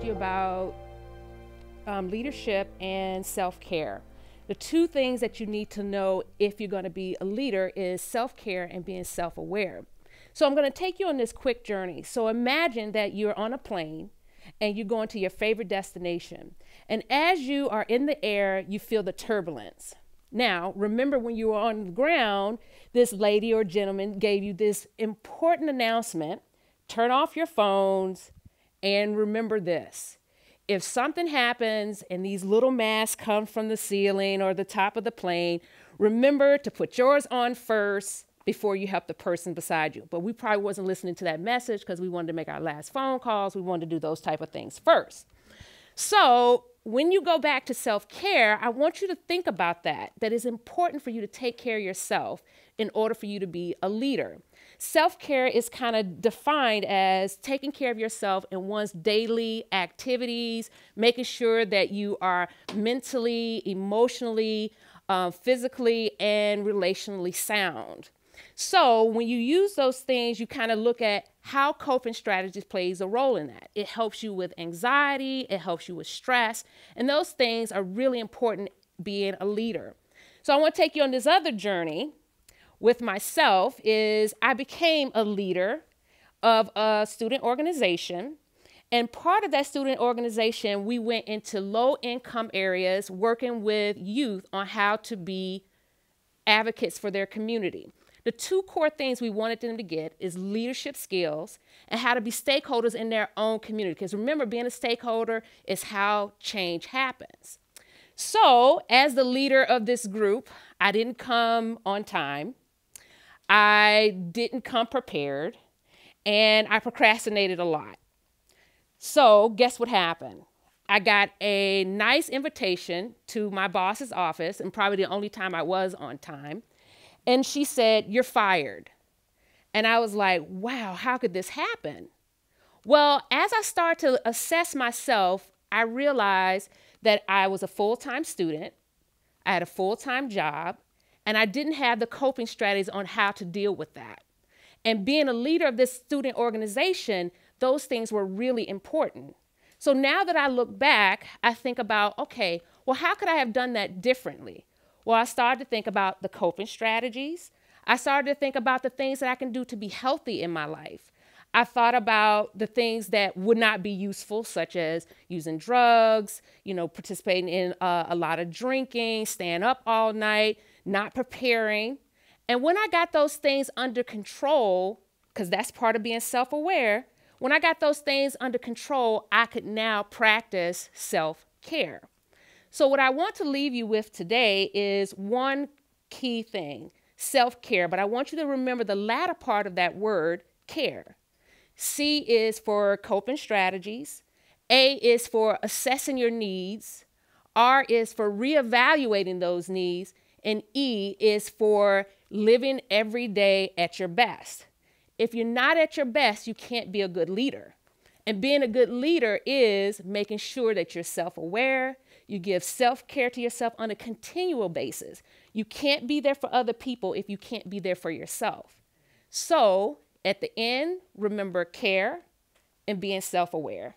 you about leadership and self-care. The two things that you need to know if you're going to be a leader is self-care and being self-aware. So I'm going to take you on this quick journey. So imagine that you're on a plane and you're going to your favorite destination. And as you are in the air, you feel the turbulence. Now, remember when you were on the ground, this lady or gentleman gave you this important announcement: turn off your phones and remember this. If something happens and these little masks come from the ceiling or the top of the plane, remember to put yours on first before you help the person beside you. But we probably wasn't listening to that message because we wanted to make our last phone calls. We wanted to do those type of things first. So when you go back to self-care, I want you to think about that it's important for you to take care of yourself in order for you to be a leader. Self-care is kind of defined as taking care of yourself in one's daily activities, making sure that you are mentally, emotionally, physically, and relationally sound. So when you use those things, you kind of look at how coping strategies plays a role in that. It helps you with anxiety, it helps you with stress, and those things are really important being a leader. So I want to take you on this other journey with myself. Is I became a leader of a student organization, and part of that student organization, we went into low-income areas working with youth on how to be advocates for their community. The two core things we wanted them to get is leadership skills and how to be stakeholders in their own community. Because remember, being a stakeholder is how change happens. So as the leader of this group, I didn't come on time. I didn't come prepared, and I procrastinated a lot. So guess what happened? I got a nice invitation to my boss's office, and probably the only time I was on time. And she said, "You're fired." And I was like, wow, how could this happen? Well, as I started to assess myself, I realized that I was a full-time student, I had a full-time job, and I didn't have the coping strategies on how to deal with that. And being a leader of this student organization, those things were really important. So now that I look back, I think about, okay, well, how could I have done that differently? Well, I started to think about the coping strategies. I started to think about the things that I can do to be healthy in my life. I thought about the things that would not be useful, such as using drugs, participating in a lot of drinking, staying up all night, not preparing. And when I got those things under control, because that's part of being self-aware, when I got those things under control, I could now practice self-care. So what I want to leave you with today is one key thing, self-care, but I want you to remember the latter part of that word, care. C is for coping strategies, A is for assessing your needs, R is for reevaluating those needs, and E is for living every day at your best. If you're not at your best, you can't be a good leader. And being a good leader is making sure that you're self-aware, you give self-care to yourself on a continual basis. You can't be there for other people if you can't be there for yourself. So at the end, remember care and being self-aware.